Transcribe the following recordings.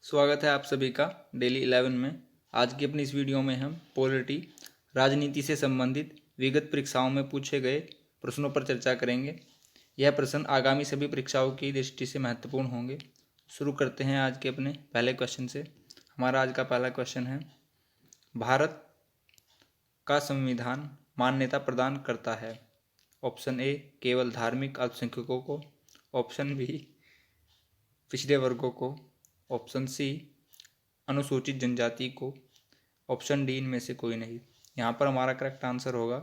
स्वागत है आप सभी का डेली 11 में। आज की अपनी इस वीडियो में हम पॉलिटी राजनीति से संबंधित विगत परीक्षाओं में पूछे गए प्रश्नों पर चर्चा करेंगे। यह प्रश्न आगामी सभी परीक्षाओं की दृष्टि से महत्वपूर्ण होंगे। शुरू करते हैं आज के अपने पहले क्वेश्चन से। हमारा आज का पहला क्वेश्चन है, भारत का संविधान मान्यता प्रदान करता है? ऑप्शन ए केवल धार्मिक अल्पसंख्यकों को, ऑप्शन बी पिछड़े वर्गों को, ऑप्शन सी अनुसूचित जनजाति को, ऑप्शन डी इनमें से कोई नहीं। यहाँ पर हमारा करेक्ट आंसर होगा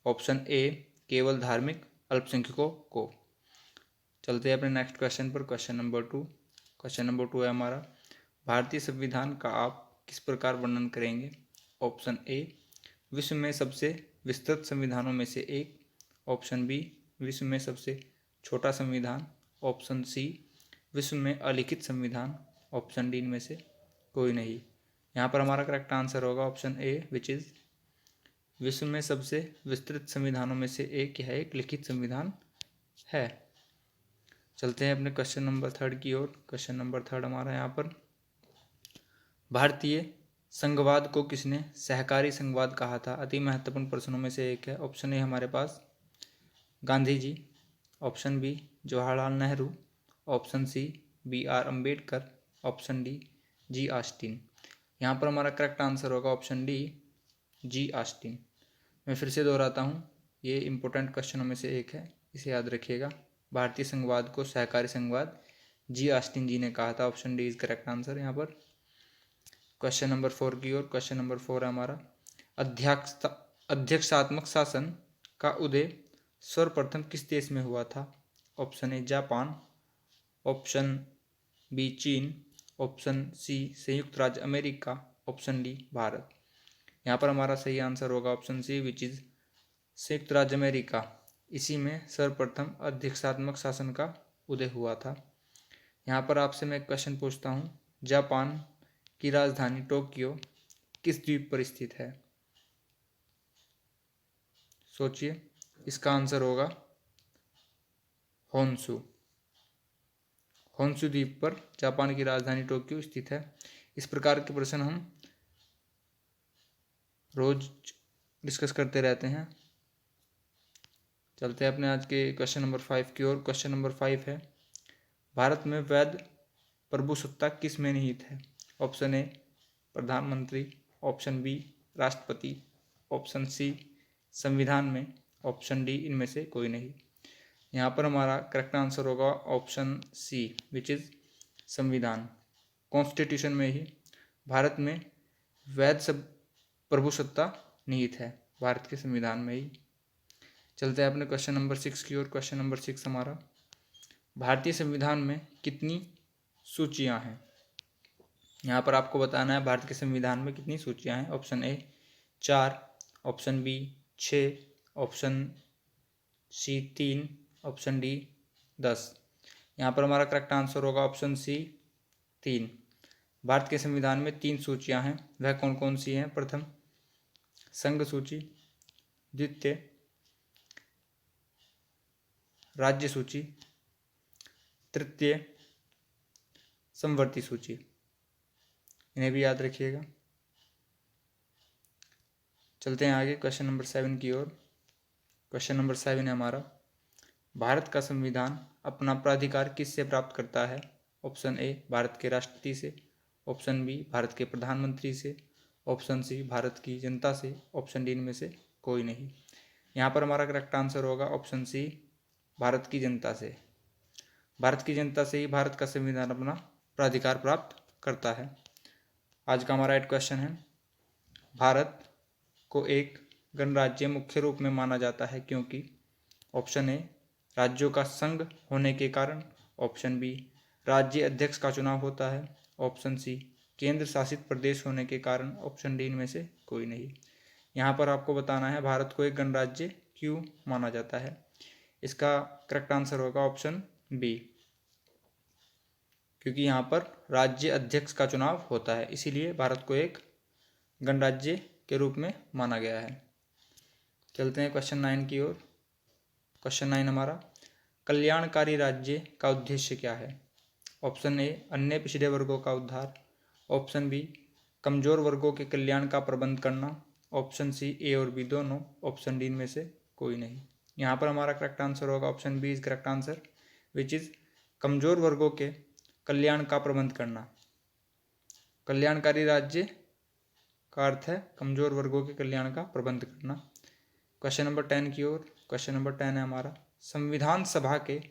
ऑप्शन ए केवल धार्मिक अल्पसंख्यकों को। चलते हैं अपने नेक्स्ट क्वेश्चन पर। क्वेश्चन नंबर टू है हमारा, भारतीय संविधान का आप किस प्रकार वर्णन करेंगे? ऑप्शन ए विश्व में सबसे विस्तृत संविधानों में से एक, ऑप्शन बी विश्व में सबसे छोटा संविधान, ऑप्शन सी विश्व में अलिखित संविधान, ऑप्शन डी इनमें से कोई नहीं। यहाँ पर हमारा करेक्ट आंसर होगा ऑप्शन ए विच इज विश्व में सबसे विस्तृत संविधानों में से एक यह एक लिखित संविधान है। चलते हैं अपने क्वेश्चन नंबर थर्ड की ओर। क्वेश्चन नंबर थर्ड हमारा यहाँ पर, भारतीय संघवाद को किसने सहकारी संघवाद कहा था? अति महत्वपूर्ण प्रश्नों में से एक है। ऑप्शन ए हमारे पास Gandhi ji, option B Jawaharlal Nehru, option C B R Ambedkar, option D G Austin. यहाँ पर हमारा करेक्ट आंसर होगा ऑप्शन डी जी ऑस्टिन। मैं फिर से दोहराता हूँ, ये इंपॉर्टेंट क्वेश्चनों में से एक है, इसे याद रखिएगा। भारतीय संघवाद को सहकारी संघवाद जी ऑस्टिन जी ने कहा था। Option D is correct answer यहाँ पर। क्वेश्चन नंबर फोर की ओर। क्वेश्चन नंबर फोर है हमारा, अध्यक्षात्मक शासन का उदय सर्वप्रथम किस देश में हुआ था? Option A Japan, option B चीन, ऑप्शन सी संयुक्त राज्य अमेरिका, ऑप्शन डी भारत। यहाँ पर हमारा सही आंसर होगा ऑप्शन सी विच इज संयुक्त राज्य अमेरिका। इसी में सर्वप्रथम अध्यक्षात्मक शासन का उदय हुआ था। यहाँ पर आपसे मैं एक क्वेश्चन पूछता हूँ, जापान की राजधानी टोक्यो किस द्वीप पर स्थित है? सोचिए, इसका आंसर होगा होन्शु। होन्शु द्वीप पर जापान की राजधानी टोक्यो स्थित है। इस प्रकार के प्रश्न हम रोज डिस्कस करते रहते हैं। चलते हैं अपने आज के क्वेश्चन नंबर 5 की ओर। क्वेश्चन नंबर 5 है, भारत में वैध प्रभुसत्ता किस में निहित है? ऑप्शन ए प्रधानमंत्री, ऑप्शन बी राष्ट्रपति, ऑप्शन सी संविधान में, ऑप्शन डी इनमें से कोई नहीं। यहाँ पर हमारा करेक्ट आंसर होगा ऑप्शन सी विच इज संविधान। कॉन्स्टिट्यूशन में ही भारत में वैध प्रभुसत्ता निहित है, भारत के संविधान में ही। चलते हैं अपने क्वेश्चन नंबर 6 की ओर। क्वेश्चन नंबर 6 हमारा, भारतीय संविधान में कितनी सूचियां हैं? यहाँ पर आपको बताना है भारत के संविधान में कितनी सूचियां हैं। Option A 4, option B 6, option C 3, option D 10। यहाँ पर हमारा करेक्ट आंसर होगा ऑप्शन सी 3। भारत के संविधान में 3 सूचियां हैं। वह कौन कौन सी हैं? प्रथम संघ सूची, द्वितीय राज्य सूची, तृतीय समवर्ती सूची। इन्हें भी याद रखिएगा। चलते हैं आगे क्वेश्चन नंबर 7 की ओर। क्वेश्चन नंबर 7 है हमारा, भारत का संविधान अपना प्राधिकार किससे प्राप्त करता है? ऑप्शन ए भारत के राष्ट्रपति से, ऑप्शन बी भारत के प्रधानमंत्री से, ऑप्शन सी भारत की जनता से, ऑप्शन डी इनमें से कोई नहीं। यहाँ पर हमारा करेक्ट आंसर होगा ऑप्शन सी भारत की जनता से। भारत की जनता से ही भारत का संविधान अपना प्राधिकार प्राप्त करता है। आज का हमारा 8 क्वेश्चन है, भारत को एक गणराज्य मुख्य रूप में माना जाता है क्योंकि? ऑप्शन ए राज्यों का संघ होने के कारण, ऑप्शन बी राज्य अध्यक्ष का चुनाव होता है, ऑप्शन सी केंद्र शासित प्रदेश होने के कारण, ऑप्शन डी इनमें से कोई नहीं। यहाँ पर आपको बताना है भारत को एक गणराज्य क्यों माना जाता है। इसका करेक्ट आंसर होगा ऑप्शन बी, क्योंकि यहाँ पर राज्य अध्यक्ष का चुनाव होता है, इसीलिए भारत को एक गणराज्य के रूप में माना गया है। चलते हैं क्वेश्चन 9 की ओर। क्वेश्चन 9 हमारा, कल्याणकारी राज्य का उद्देश्य क्या है? ऑप्शन ए अन्य पिछड़े वर्गों का उद्धार, ऑप्शन बी कमजोर वर्गों के कल्याण का प्रबंध करना, ऑप्शन सी ए और बी दोनों, ऑप्शन डी इनमें से कोई नहीं। यहाँ पर हमारा करेक्ट आंसर होगा option B is correct answer, which is कमजोर वर्गों के कल्याण का प्रबंध करना। कल्याणकारी राज्य का अर्थ है कमजोर वर्गों के कल्याण का प्रबंध करना। क्वेश्चन नंबर 10 की ओर। क्वेश्चन नंबर 10 है हमारा, संविधान सभा के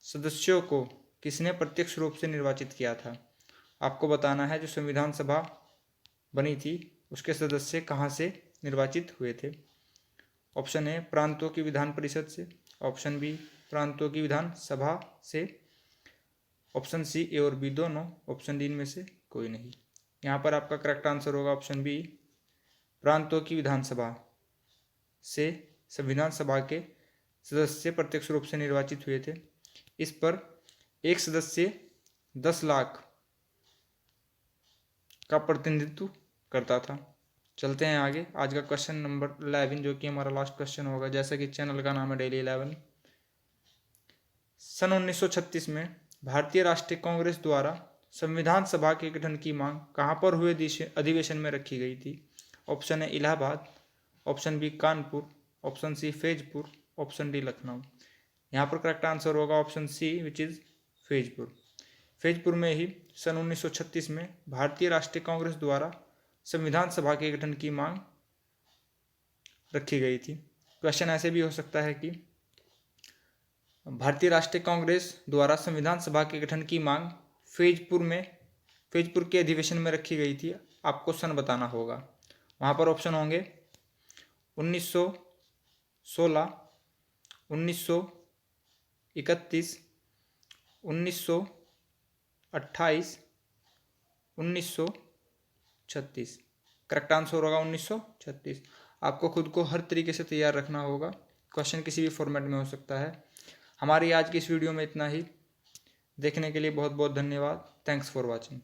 सदस्यों को किसने प्रत्यक्ष रूप से निर्वाचित किया था? आपको बताना है जो संविधान सभा बनी थी उसके सदस्य कहाँ से निर्वाचित हुए थे। ऑप्शन ए प्रांतों की विधान परिषद से, ऑप्शन बी प्रांतों की विधान सभा से, ऑप्शन सी ए और बी दोनों, ऑप्शन डी इनमें से कोई नहीं। यहाँ पर आपका करेक्ट आंसर होगा ऑप्शन बी प्रांतों की विधानसभा से संविधान सभा के सदस्य प्रत्यक्ष रूप से निर्वाचित हुए थे। इस पर एक सदस्य 10 लाख का प्रतिनिधित्व करता था। चलते हैं आगे। आज का क्वेश्चन नंबर 11 जो कि हमारा लास्ट क्वेश्चन होगा, जैसा कि चैनल का नाम है डेली 11। सन 1936 में भारतीय राष्ट्रीय कांग्रेस द्वारा संविधान सभा के गठन की मांग कहाँ पर हुए अधिवेशन में रखी गई थी? Option A Allahabad, option B Kanpur, option C Faizpur, option D Lucknow. यहाँ पर करेक्ट आंसर होगा option C which is Faizpur. Faizpur में ही सन 1936 में भारतीय राष्ट्रीय कांग्रेस द्वारा संविधान सभा के गठन की मांग रखी गई थी। क्वेश्चन ऐसे भी हो सकता है कि भारतीय राष्ट्रीय कांग्रेस द्वारा संविधान सभा के गठन की मांग फैजपुर के अधिवेशन में रखी गई थी, आपको सन बताना होगा। वहाँ पर ऑप्शन होंगे 1916, 1931, 1928, 1936। करेक्ट आंसर होगा 1936। आपको खुद को हर तरीके से तैयार रखना होगा, क्वेश्चन किसी भी फॉर्मेट में हो सकता है। हमारी आज की इस वीडियो में इतना ही। देखने के लिए बहुत बहुत धन्यवाद। Thanks for watching.